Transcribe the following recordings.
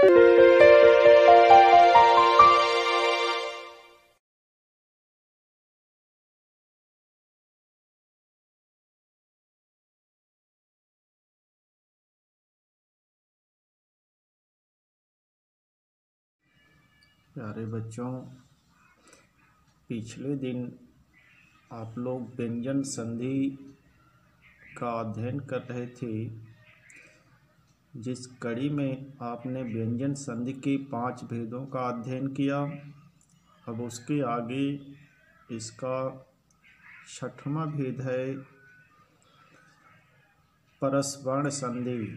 प्यारे बच्चों, पिछले दिन आप लोग व्यंजन संधि का अध्ययन कर रहे थे, जिस कड़ी में आपने व्यंजन संधि के 5 भेदों का अध्ययन किया। अब उसके आगे इसका 6वां भेद है परस्वर्ण संधि,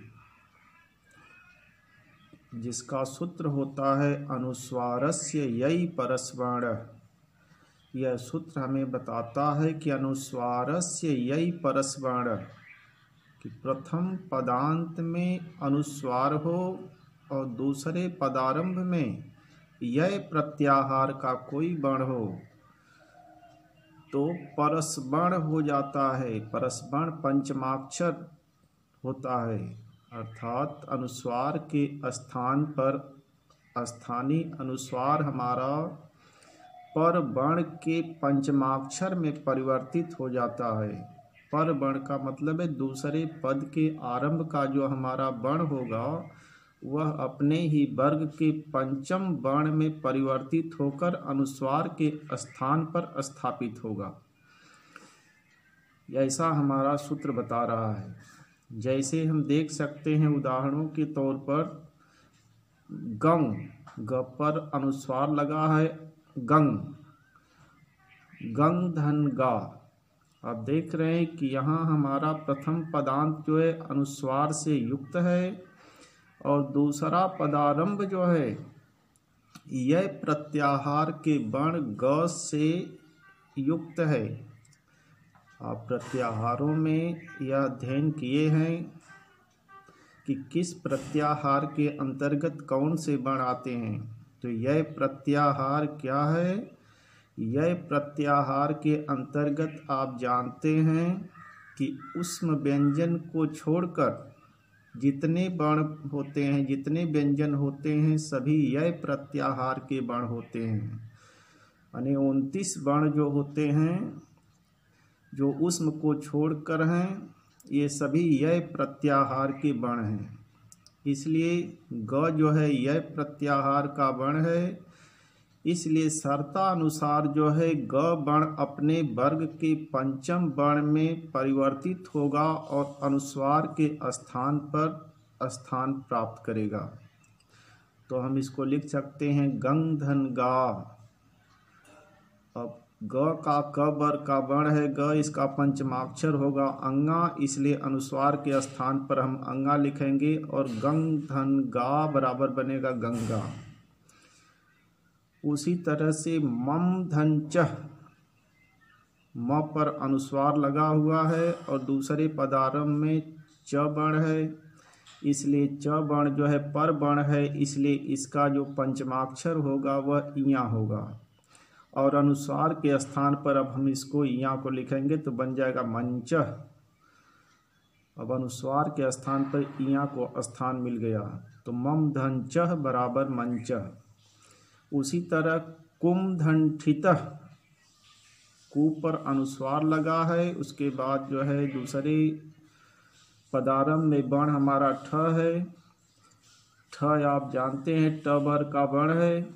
जिसका सूत्र होता है अनुस्वारस्य यई परस्वर्ण। यह सूत्र हमें बताता है कि अनुस्वारस्य यई परस्वर्ण, कि प्रथम पदांत में अनुस्वार हो और दूसरे पदारंभ में यय प्रत्याहार का कोई वर्ण हो तो परस्वर्ण हो जाता है। परस्वर्ण पंचमाक्षर होता है, अर्थात अनुस्वार के स्थान पर स्थानीय अनुस्वार हमारा पर वर्ण के पंचमाक्षर में परिवर्तित हो जाता है। पर वर्ण का मतलब है दूसरे पद के आरंभ का जो हमारा वर्ण होगा वह अपने ही वर्ग के पंचम वर्ण में परिवर्तित होकर अनुस्वार के स्थान पर स्थापित होगा। ऐसा हमारा सूत्र बता रहा है। जैसे हम देख सकते हैं उदाहरणों के तौर पर, गंग, ग पर अनुस्वार लगा है, गंग, गंग धन गा। आप देख रहे हैं कि यहाँ हमारा प्रथम पदांत जो है अनुस्वार से युक्त है और दूसरा पदारंभ जो है यह प्रत्याहार के वर्ण ग से युक्त है। आप प्रत्याहारों में यह अध्ययन किए हैं कि किस प्रत्याहार के अंतर्गत कौन से वर्ण आते हैं। तो यह प्रत्याहार क्या है? यह प्रत्याहार के अंतर्गत आप जानते हैं कि ऊष्म व्यंजन को छोड़कर जितने वर्ण होते हैं, जितने व्यंजन होते हैं, सभी यह प्रत्याहार के वर्ण होते हैं। यानी 29 वर्ण जो होते हैं, जो ऊष्म को छोड़कर हैं, ये सभी यह प्रत्याहार के वर्ण हैं। इसलिए ग जो है यह प्रत्याहार का वर्ण है। इसलिए शर्तानुसार जो है ग वर्ण अपने वर्ग के पंचम वर्ण में परिवर्तित होगा और अनुस्वार के स्थान पर स्थान प्राप्त करेगा। तो हम इसको लिख सकते हैं गंग धन गा। अब ग का क वर्ग का वर्ण है ग, इसका पंचमाक्षर होगा अंगा, इसलिए अनुस्वार के स्थान पर हम अंगा लिखेंगे और गंग धन गा बराबर बनेगा गंगा। उसी तरह से मम धन चह, म पर अनुस्वार लगा हुआ है और दूसरे पदारंभ में च वर्ण है, इसलिए च वर्ण जो है पर वर्ण है, इसलिए इसका जो पंचमाक्षर होगा वह इया होगा और अनुस्वार के स्थान पर अब हम इसको इया को लिखेंगे तो बन जाएगा मंच। अब अनुस्वार के स्थान पर इया को स्थान मिल गया तो मम धन चह बराबर मंच। उसी तरह कुम धन ठितः, कु पर अनुस्वार लगा है, उसके बाद जो है दूसरे पदारंभ में वर्ण हमारा ठ है। ठ आप जानते हैं ट वर्ग का वर्ण है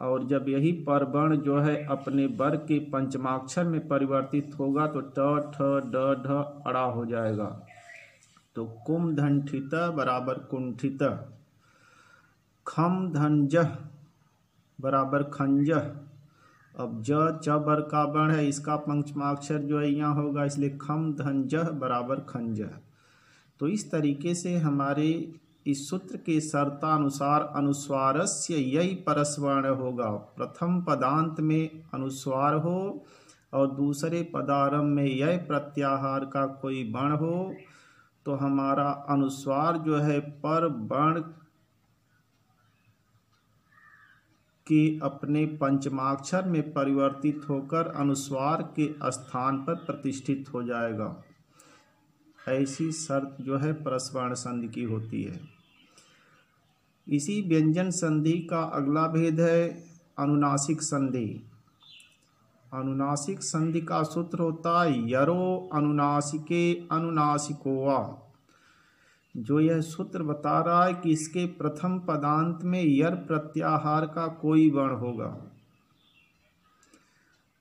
और जब यही पर वर्ण जो है अपने वर्ग के पंचमाक्षर में परिवर्तित होगा तो ट ठ ड ढ अड़ा हो जाएगा। तो कुम धन ठितः बराबर कुंठित। खम धन जह बराबर खंजह। अब ज च वर्ग का वर्ण है, इसका पंचमाक्षर जो है यहाँ होगा, इसलिए खम धन जह बराबर खंजह। तो इस तरीके से हमारे इस सूत्र के शर्तानुसार अनुस्वारस्य यई परस्वर्ण होगा। प्रथम पदांत में अनुस्वार हो और दूसरे पदारंभ में यय प्रत्याहार का कोई वर्ण हो तो हमारा अनुस्वार जो है पर वर्ण के अपने पंचमाक्षर में परिवर्तित होकर अनुस्वार के स्थान पर प्रतिष्ठित हो जाएगा। ऐसी शर्त जो है परस्वर्ण संधि की होती है। इसी व्यंजन संधि का अगला भेद है अनुनासिक संधि। अनुनासिक संधि का सूत्र होता है यरो अनुनासिके अनुनासिको वा। जो यह सूत्र बता रहा है कि इसके प्रथम पदांत में यर प्रत्याहार का कोई वर्ण होगा,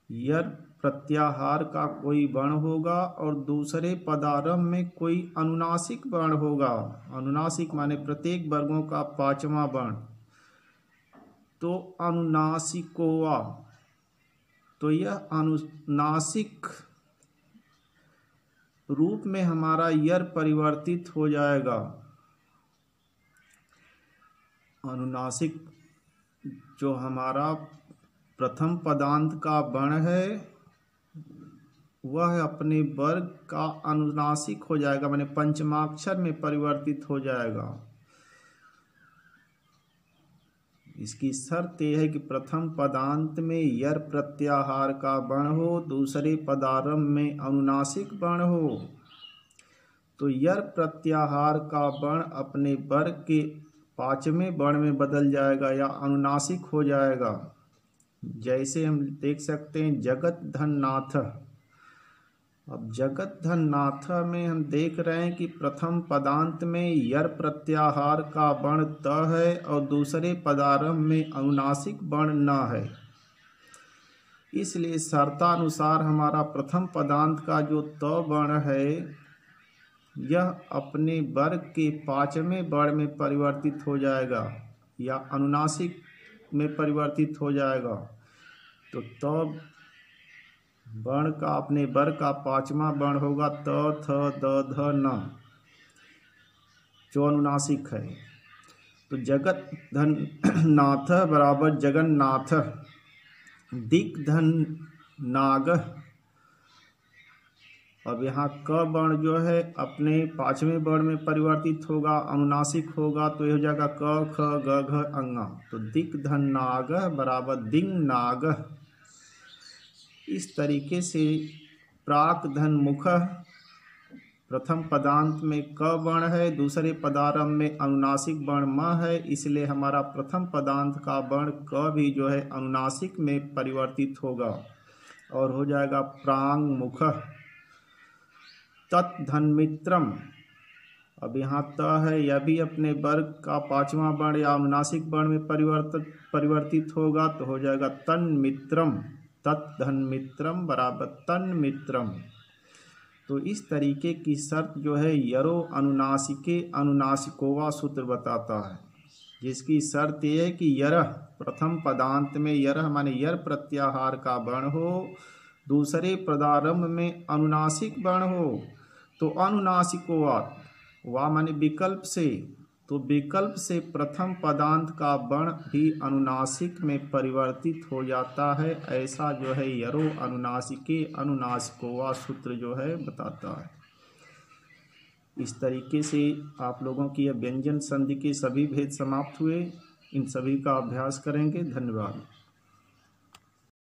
यर प्रत्याहार का कोई वर्ण होगा और दूसरे पदारंभ में कोई अनुनासिक वर्ण होगा। अनुनासिक माने प्रत्येक वर्गों का पांचवा वर्ण। तो अनुनासिकोवा, तो यह अनुनासिक रूप में हमारा यर परिवर्तित हो जाएगा। अनुनासिक जो हमारा प्रथम पदांत का वर्ण है वह अपने वर्ग का अनुनासिक हो जाएगा, माने पंचमाक्षर में परिवर्तित हो जाएगा। इसकी शर्त यह है कि प्रथम पदांत में यर प्रत्याहार का वर्ण हो, दूसरे पदारंभ में अनुनासिक वर्ण हो। तो यर प्रत्याहार का वर्ण अपने वर्ग के पांचवें वर्ण में बदल जाएगा या अनुनासिक हो जाएगा। जैसे हम देख सकते हैं जगत धन नाथ। अब जगत धन नाथ में हम देख रहे हैं कि प्रथम पदांत में यर प्रत्याहार का वर्ण त है और दूसरे पदारंभ में अनुनासिक वर्ण न है। इसलिए शर्तानुसार हमारा प्रथम पदांत का जो त वर्ण है यह अपने वर्ग के पांचवें वर्ण में परिवर्तित हो जाएगा या अनुनासिक में परिवर्तित हो जाएगा। तो त वर्ण का अपने वर्ग का पांचवा वर्ण होगा त थ द ध न, जो अनुनासिक है। तो जगत धन नाथ बराबर जगन्नाथ, दिक धन नाग। अब यहाँ क वर्ण जो है अपने पांचवें वर्ण में परिवर्तित होगा, अनुनासिक होगा, तो यह हो जाएगा क ख ग घ अंग। तो दिक धन नाग बराबर दिंग नाग। इस तरीके से प्राक धन मुख, प्रथम पदांत में क वर्ण है, दूसरे पदारंभ में अनुनासिक वर्ण म है, इसलिए हमारा प्रथम पदांत का वर्ण क भी जो है अनुनासिक में परिवर्तित होगा और हो जाएगा प्रांग मुख। तत् धन मित्रम, अब यहाँ त है, यह भी अपने वर्ग का पांचवा वर्ण या अनुनासिक वर्ण में परिवर्तित होगा, तो हो जाएगा तन मित्रम। तत् धन मित्रम बराबर तन मित्रम। तो इस तरीके की शर्त जो है यरो अनुनासिके अनुनासिकोवा सूत्र बताता है, जिसकी शर्त यह है कि यरह प्रथम पदांत में यरह माने यर प्रत्याहार का वर्ण हो, दूसरे पदारंभ में अनुनासिक वर्ण हो। तो अनुनासिकोवा, वा माने विकल्प से, तो विकल्प से प्रथम पदांत का वर्ण भी अनुनासिक में परिवर्तित हो जाता है। ऐसा जो है यरो अनुनासिके अनुनासिकोवा सूत्र जो है बताता है। इस तरीके से आप लोगों की यह व्यंजन संधि के सभी भेद समाप्त हुए। इन सभी का अभ्यास करेंगे। धन्यवाद।